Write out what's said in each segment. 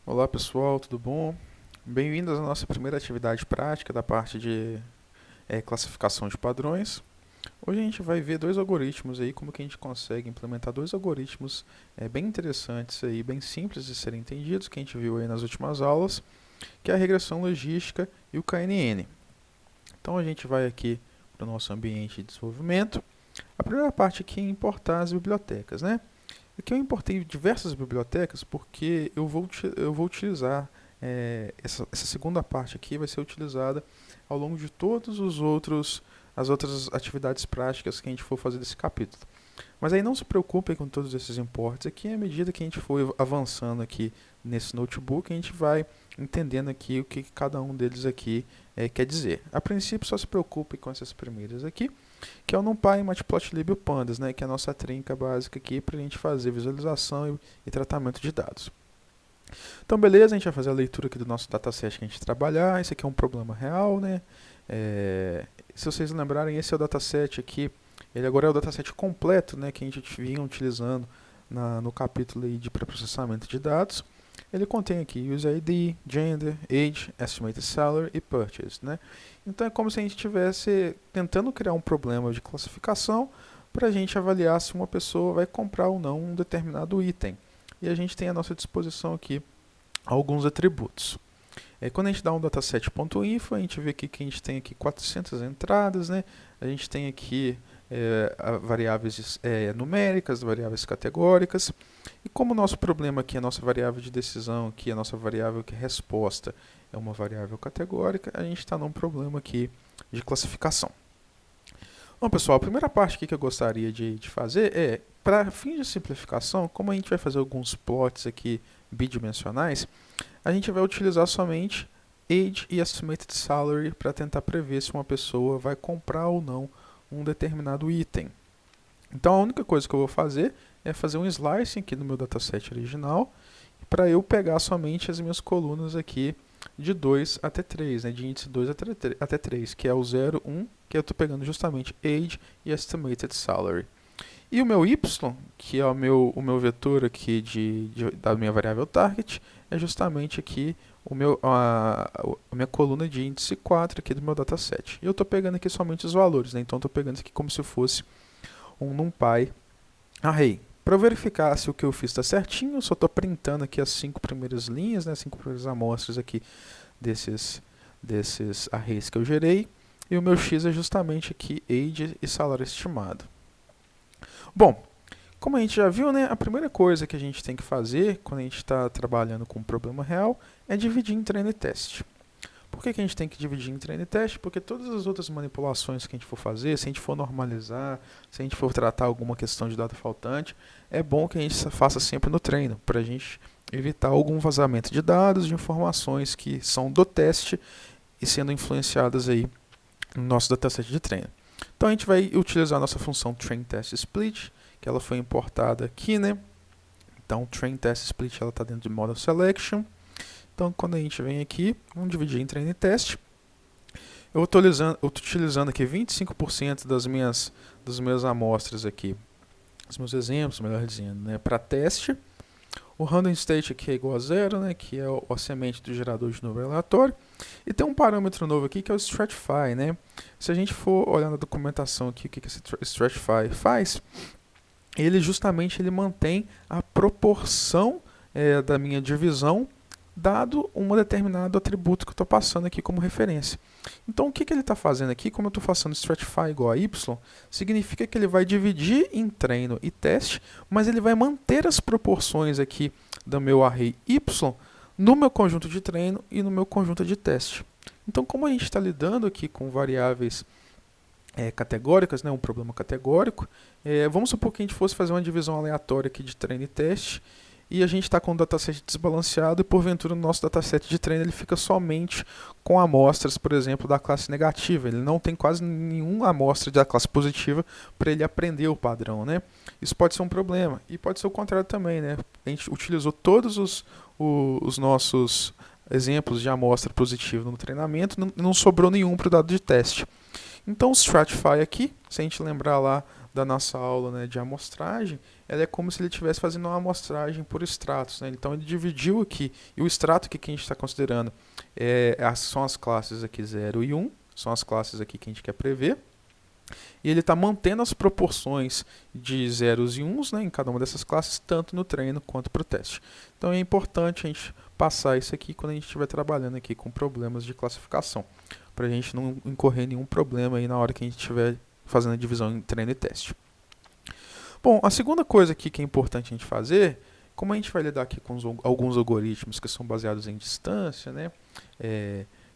Olá pessoal, tudo bom? Bem-vindos à nossa primeira atividade prática da parte de classificação de padrões. Hoje a gente vai ver dois algoritmos aí, como que a gente consegue implementar dois algoritmos bem interessantes aí, bem simples de serem entendidos, que a gente viu aí nas últimas aulas, que é a regressão logística e o KNN. Então a gente vai aqui para o nosso ambiente de desenvolvimento. A primeira parte aqui é importar as bibliotecas, né? Aqui eu importei diversas bibliotecas porque eu vou utilizar essa segunda parte aqui vai ser utilizada ao longo de todos os outros as outras atividades práticas que a gente for fazer desse capítulo. Mas aí não se preocupe com todos esses importes aqui, à medida que a gente for avançando aqui nesse notebook, a gente vai entendendo aqui o que cada um deles aqui quer dizer. A princípio só se preocupe com essas primeiras aqui, que é o NumPy, Matplotlib e o Pandas, né, que é a nossa trinca básica aqui para a gente fazer visualização e tratamento de dados. Então, beleza, a gente vai fazer a leitura aqui do nosso dataset que a gente trabalhar. Esse aqui é um problema real, né? Se vocês lembrarem, esse é o dataset aqui. Ele agora é o dataset completo, né, que a gente vinha utilizando no capítulo aí de pré-processamento de dados. Ele contém aqui User ID, Gender, Age, Estimated Salary e Purchase, né? Então é como se a gente estivesse tentando criar um problema de classificação para a gente avaliar se uma pessoa vai comprar ou não um determinado item. E a gente tem à nossa disposição aqui alguns atributos. Quando a gente dá um dataset.info, a gente vê aqui que a gente tem aqui 400 entradas, né? A gente tem aqui variáveis numéricas, variáveis categóricas. E como o nosso problema aqui, a nossa variável de decisão, aqui, a nossa variável que é resposta, é uma variável categórica, a gente está num problema aqui de classificação. Bom, pessoal, a primeira parte aqui que eu gostaria de fazer é, para fins de simplificação, como a gente vai fazer alguns plots aqui bidimensionais, a gente vai utilizar somente Age e Estimated Salary para tentar prever se uma pessoa vai comprar ou não um determinado item. Então a única coisa que eu vou fazer é fazer um slicing aqui no meu dataset original para eu pegar somente as minhas colunas aqui de 2 até 3, né, de índice 2 até 3, que é o 0, 1, que eu estou pegando justamente Age e Estimated Salary. E o meu y, que é o meu vetor aqui da minha variável target, é justamente aqui a minha coluna de índice 4 aqui do meu dataset. E eu estou pegando aqui somente os valores, né? Então estou pegando isso aqui como se fosse um NumPy array. Para verificar se o que eu fiz está certinho, eu só estou printando aqui as 5 primeiras linhas, né, 5 primeiras amostras aqui desses arrays que eu gerei. E o meu x é justamente aqui age e salário estimado. Bom, como a gente já viu, né, a primeira coisa que a gente tem que fazer quando a gente está trabalhando com um problema real é dividir em treino e teste. Por que a gente tem que dividir em treino e teste? Porque todas as outras manipulações que a gente for fazer, se a gente for normalizar, se a gente for tratar alguma questão de dado faltante, é bom que a gente faça sempre no treino, para a gente evitar algum vazamento de dados, de informações que são do teste e sendo influenciadas aí no nosso dataset de treino. Então a gente vai utilizar a nossa função trainTestSplit, que ela foi importada aqui, né? Então trainTestSplit ela está dentro de Model Selection. Então quando a gente vem aqui, vamos dividir em treino e teste. Eu estou utilizando aqui 25% das minhas amostras aqui, os meus exemplos, melhor dizendo, né, para teste. O random state aqui é igual a 0, né, que é a semente do gerador de número aleatório. E tem um parâmetro novo aqui que é o stratify, né? Se a gente for olhar na documentação aqui o que esse stratify faz, ele mantém a proporção da minha divisão dado um determinado atributo que eu estou passando aqui como referência. Então o que ele está fazendo aqui, como eu estou passando stratify igual a y, significa que ele vai dividir em treino e teste, mas ele vai manter as proporções aqui do meu array y no meu conjunto de treino e no meu conjunto de teste. Então como a gente está lidando aqui com variáveis categóricas, né, um problema categórico, vamos supor que a gente fosse fazer uma divisão aleatória aqui de treino e teste, e a gente está com um dataset desbalanceado e porventura no nosso dataset de treino ele fica somente com amostras, por exemplo, da classe negativa. Ele não tem quase nenhuma amostra da classe positiva para ele aprender o padrão, né? Isso pode ser um problema. E pode ser o contrário também, né? A gente utilizou todos os nossos exemplos de amostra positiva no treinamento, não sobrou nenhum para o dado de teste. Então o stratify aqui, se a gente lembrar lá da nossa aula, né, de amostragem, ela é como se ele estivesse fazendo uma amostragem por estratos, né? Então ele dividiu aqui, e o extrato que a gente está considerando são as classes aqui 0 e 1, são as classes aqui que a gente quer prever, e ele está mantendo as proporções de zeros e uns, né, em cada uma dessas classes, tanto no treino quanto para o teste. Então é importante a gente passar isso aqui quando a gente estiver trabalhando aqui com problemas de classificação, para a gente não incorrer em nenhum problema aí na hora que a gente estiver fazendo a divisão em treino e teste. Bom, a segunda coisa aqui que é importante a gente fazer, como a gente vai lidar aqui com alguns algoritmos que são baseados em distância, né,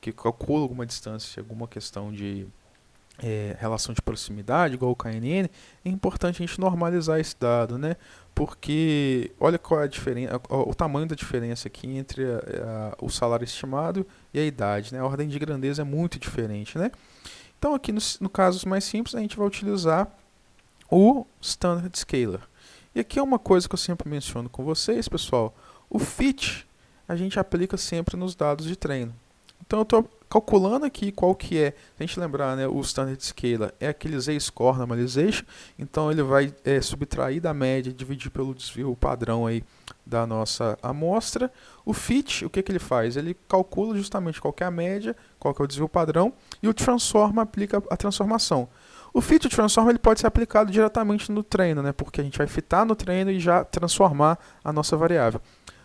que calculam alguma distância, alguma questão de relação de proximidade, igual o KNN, é importante a gente normalizar esse dado, né? Porque olha qual é a diferença, o tamanho da diferença aqui entre o salário estimado e a idade, né? A ordem de grandeza é muito diferente, né? Então aqui no casos mais simples a gente vai utilizar o Standard Scalar. E aqui é uma coisa que eu sempre menciono com vocês, pessoal. O fit a gente aplica sempre nos dados de treino. Então eu estou calculando aqui qual que é, se a gente lembrar, né, o Standard Scalar é aquele Z-score normalization, então ele vai subtrair da média e dividir pelo desvio padrão aí da nossa amostra. O fit, o que ele faz? Ele calcula justamente qual que é a média, qual que é o desvio padrão, e o transform aplica a transformação. O fit e o transform ele pode ser aplicado diretamente no treino, né, porque a gente vai fitar no treino e já transformar a nossa variável.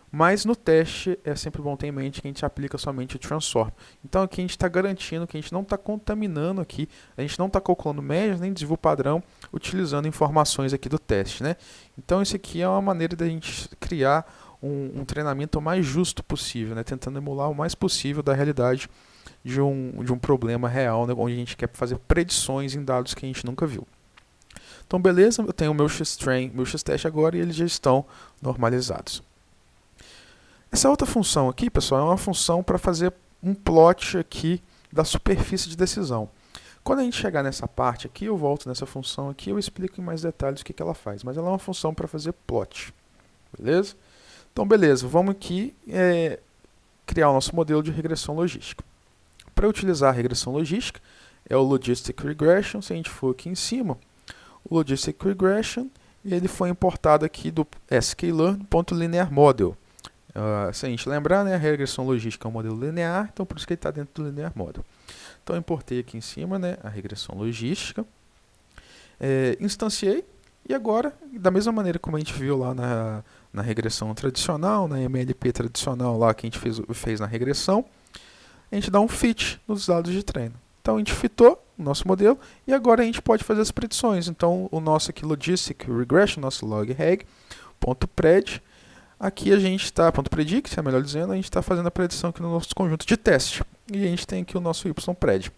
Mas no teste é sempre bom ter em mente que a gente aplica somente o transform. Então aqui a gente está garantindo que a gente não está contaminando aqui, a gente não está calculando médias nem desvio padrão, utilizando informações aqui do teste, né? Então isso aqui é uma maneira da gente criar um treinamento o mais justo possível, né? Tentando emular o mais possível da realidade de um problema real, né? Onde a gente quer fazer predições em dados que a gente nunca viu. Então beleza, eu tenho o meu X-Train, meu X-Test agora e eles já estão normalizados. Essa outra função aqui, pessoal, é uma função para fazer um plot aqui da superfície de decisão. Quando a gente chegar nessa parte aqui, eu volto nessa função aqui, eu explico em mais detalhes o que ela faz. Mas ela é uma função para fazer plot. Beleza? Então, beleza, vamos aqui criar o nosso modelo de regressão logística. Para utilizar a regressão logística, é o Logistic Regression. Se a gente for aqui em cima, o Logistic Regression, ele foi importado aqui do sklearn.linearModel. Se a gente lembrar, né, a regressão logística é um modelo linear, então por isso que ele está dentro do linear model. Então eu importei aqui em cima, né, a regressão logística, instanciei, e agora, da mesma maneira como a gente viu lá na regressão tradicional, na MLP tradicional lá que a gente fez na regressão, a gente dá um fit nos dados de treino. Então a gente fitou o nosso modelo e agora a gente pode fazer as predições. Então o nosso aqui Logistic Regression, nosso log_reg.pred, aqui a gente está, .predict, melhor dizendo, a gente está fazendo a predição aqui no nosso conjunto de teste. E a gente tem aqui o nosso ypred.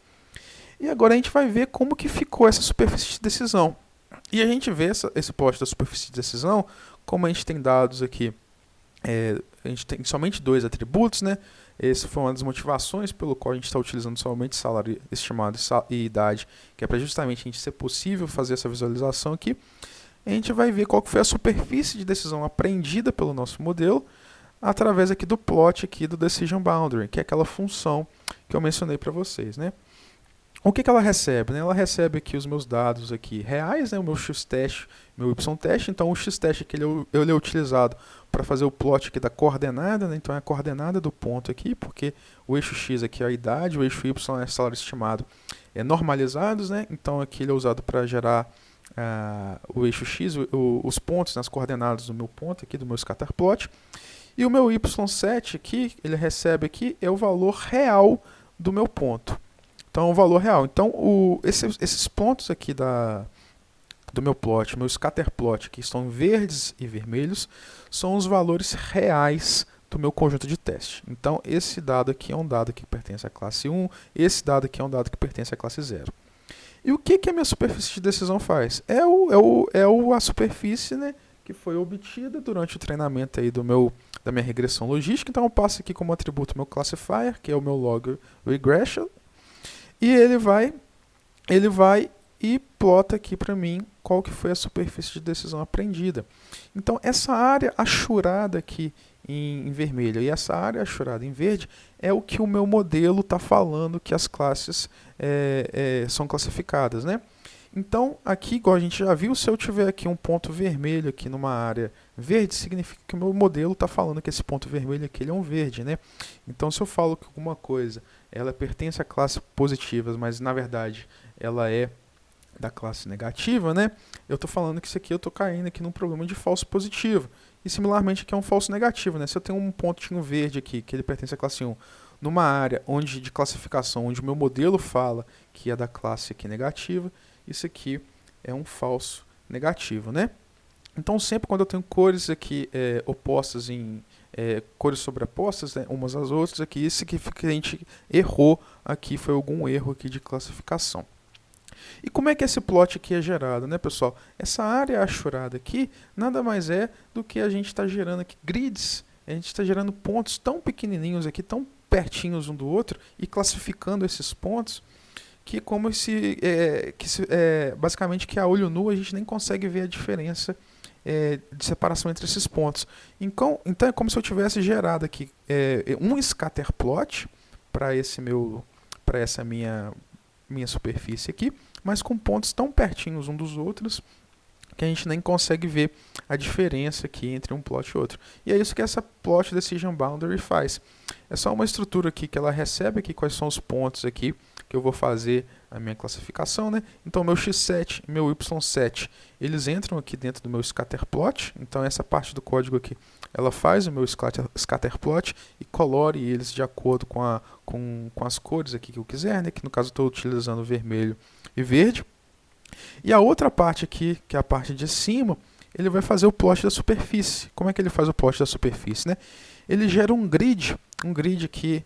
E agora a gente vai ver como que ficou essa superfície de decisão. E a gente vê esse plot da superfície de decisão, como a gente tem dados aqui, a gente tem somente 2 atributos, né? Essa foi uma das motivações pelo qual a gente está utilizando somente salário estimado e idade, que é para justamente a gente ser possível fazer essa visualização aqui. A gente vai ver qual que foi a superfície de decisão apreendida pelo nosso modelo através aqui do plot aqui do Decision Boundary, que é aquela função que eu mencionei para vocês, né? O que ela recebe? Né? Ela recebe aqui os meus dados aqui reais, né? O meu x-test, meu y-test. Então o x-test aqui ele é utilizado para fazer o plot aqui da coordenada, né? Então é a coordenada do ponto aqui, porque o eixo x aqui é a idade, o eixo y é o salário estimado normalizados, né? Então aqui ele é usado para gerar o eixo x, os pontos nas coordenadas do meu ponto aqui, do meu scatterplot. E o meu y7 aqui, ele recebe aqui, é o valor real do meu ponto. Então, o valor real. Então, esses pontos aqui do meu plot, meu scatterplot, que estão verdes e vermelhos, são os valores reais do meu conjunto de teste. Então, esse dado aqui é um dado que pertence à classe 1, esse dado aqui é um dado que pertence à classe 0. E o que a minha superfície de decisão faz? É a superfície, né, que foi obtida durante o treinamento aí da minha regressão logística. Então, eu passo aqui como atributo meu classifier, que é o meu log regression, e ele vai e plota aqui para mim qual que foi a superfície de decisão apreendida. Então, essa área achurada aqui em vermelho e essa área achurada em verde é o que o meu modelo está falando que as classes são classificadas, né? Então, aqui, igual a gente já viu, se eu tiver aqui um ponto vermelho aqui numa área verde, significa que o meu modelo está falando que esse ponto vermelho aqui ele é um verde, né? Então, se eu falo que alguma coisa ela pertence à classe positivas, mas na verdade ela é da classe negativa, né? Eu estou falando que isso aqui eu estou caindo aqui num problema de falso positivo. E similarmente aqui é um falso negativo, né? Se eu tenho um pontinho verde aqui, que ele pertence à classe 1, numa área onde de classificação, onde o meu modelo fala que é da classe aqui negativa, isso aqui é um falso negativo, né? Então sempre quando eu tenho cores aqui opostas em cores sobrepostas, né, umas às outras aqui, isso significa que a gente errou aqui, foi algum erro aqui de classificação. E como é que esse plot aqui é gerado, né, pessoal? Essa área achurada aqui nada mais é do que a gente está gerando aqui grids, a gente está gerando pontos tão pequenininhos aqui, tão pertinhos um do outro e classificando esses pontos que como basicamente que a olho nu a gente nem consegue ver a diferença de separação entre esses pontos. Então é como se eu tivesse gerado aqui um scatterplot para essa minha superfície aqui, mas com pontos tão pertinhos um dos outros que a gente nem consegue ver a diferença aqui entre um plot e outro. E é isso que essa plot decision boundary faz. É só uma estrutura aqui que ela recebe aqui quais são os pontos aqui que eu vou fazer a minha classificação, né? Então meu x7 e meu y7, eles entram aqui dentro do meu scatterplot. Então essa parte do código aqui, ela faz o meu scatterplot e colore eles de acordo com as cores aqui que eu quiser, né? Que no caso eu estou utilizando vermelho e verde. E a outra parte aqui, que é a parte de cima, ele vai fazer o plot da superfície. Como é que ele faz o plot da superfície, né? Ele gera um grid que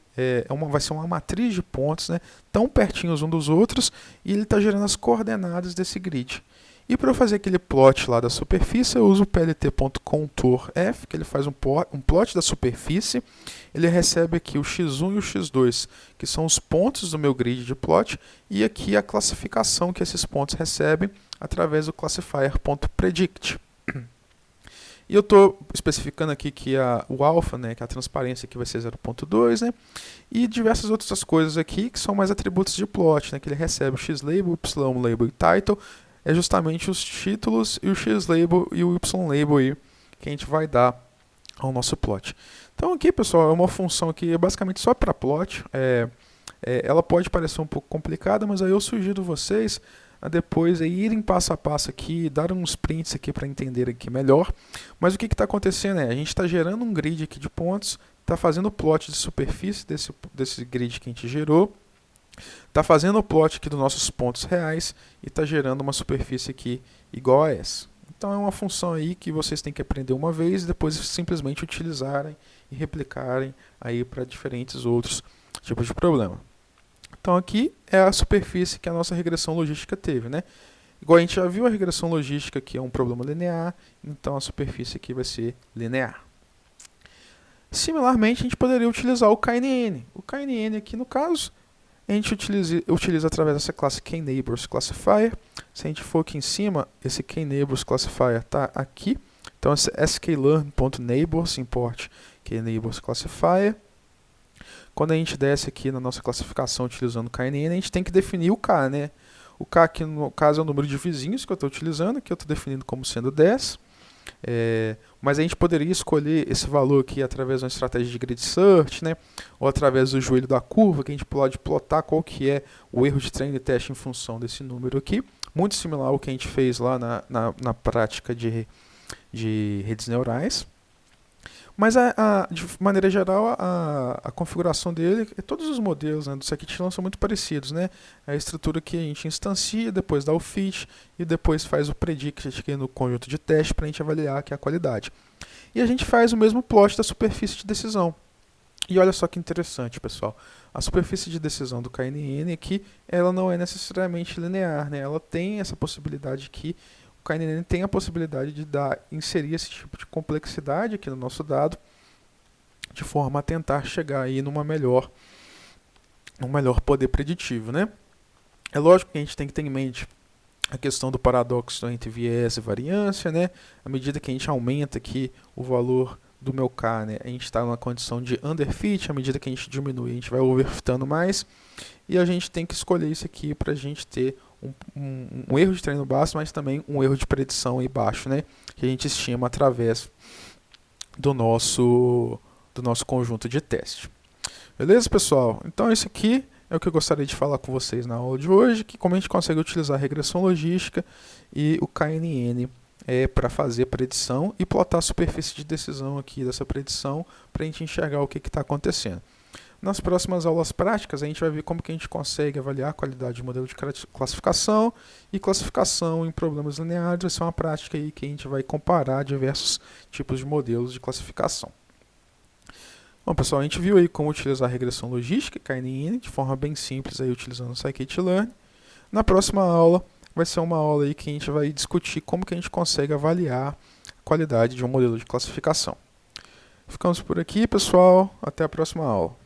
vai ser uma matriz de pontos, né, tão pertinhos uns dos outros, e ele está gerando as coordenadas desse grid. E para eu fazer aquele plot lá da superfície, eu uso o plt.contourf, que ele faz um plot da superfície. Ele recebe aqui o x1 e o x2, que são os pontos do meu grid de plot, e aqui a classificação que esses pontos recebem através do classifier.predict. E eu estou especificando aqui que o alpha, né, que a transparência aqui vai ser 0.2, né, e diversas outras coisas aqui que são mais atributos de plot, né, que ele recebe o x-label, y-label e title, é justamente os títulos e o x-label e o y-label aí que a gente vai dar ao nosso plot. Então aqui, pessoal, é uma função que é basicamente só para plot. Ela pode parecer um pouco complicada, mas aí eu sugiro vocês a depois irem passo a passo aqui, dar uns prints aqui para entender aqui melhor. Mas o que está acontecendo a gente está gerando um grid aqui de pontos, está fazendo o plot de superfície desse grid que a gente gerou, está fazendo o plot aqui dos nossos pontos reais e está gerando uma superfície aqui igual a essa. Então é uma função aí que vocês têm que aprender uma vez e depois simplesmente utilizarem e replicarem aí para diferentes outros tipos de problema. Então aqui é a superfície que a nossa regressão logística teve, né? Igual a gente já viu, a regressão logística aqui é um problema linear, então a superfície aqui vai ser linear. Similarmente, a gente poderia utilizar o KNN. O KNN aqui, no caso, a gente utiliza através dessa classe KNeighbors Classifier. Se a gente for aqui em cima, esse KNeighbors Classifier está aqui. Então, esse sklearn.neighbors import KNeighbors Classifier. Quando a gente desce aqui na nossa classificação utilizando o KNN, a gente tem que definir o K, né? O K aqui, no caso, é o número de vizinhos que eu estou utilizando, que eu estou definindo como sendo 10. Mas a gente poderia escolher esse valor aqui através de uma estratégia de grid search, né? Ou através do joelho da curva, que a gente pode plotar qual que é o erro de treino e teste em função desse número aqui. Muito similar ao que a gente fez lá na prática de redes neurais. Mas, de maneira geral, a configuração dele, todos os modelos, né, do scikit-learn são muito parecidos, né? A estrutura que a gente instancia, depois dá o fit e depois faz o predict aqui no conjunto de teste para a gente avaliar aqui a qualidade. E a gente faz o mesmo plot da superfície de decisão. E olha só que interessante, pessoal. A superfície de decisão do KNN aqui, ela não é necessariamente linear, né? Ela tem essa possibilidade aqui. O KNN tem a possibilidade de inserir esse tipo de complexidade aqui no nosso dado, de forma a tentar chegar aí num melhor poder preditivo, né? É lógico que a gente tem que ter em mente a questão do paradoxo entre viés e variância, né? À medida que a gente aumenta aqui o valor do meu K, né, a gente está numa condição de underfit, à medida que a gente diminui, a gente vai overfitando mais, e a gente tem que escolher isso aqui para a gente ter um erro de treino baixo, mas também um erro de predição aí baixo, né? Que a gente estima através do nosso conjunto de teste. Beleza, pessoal? Então esse aqui é o que eu gostaria de falar com vocês na aula de hoje, que como a gente consegue utilizar a regressão logística e o KNN para fazer a predição e plotar a superfície de decisão aqui dessa predição para a gente enxergar o que está acontecendo. Nas próximas aulas práticas, a gente vai ver como que a gente consegue avaliar a qualidade de modelo de classificação e classificação em problemas lineares. Vai ser uma prática aí que a gente vai comparar diversos tipos de modelos de classificação. Bom, pessoal, a gente viu aí como utilizar a regressão logística, KNN, de forma bem simples, aí, utilizando o scikit-learn. Na próxima aula, vai ser uma aula aí que a gente vai discutir como que a gente consegue avaliar a qualidade de um modelo de classificação. Ficamos por aqui, pessoal. Até a próxima aula.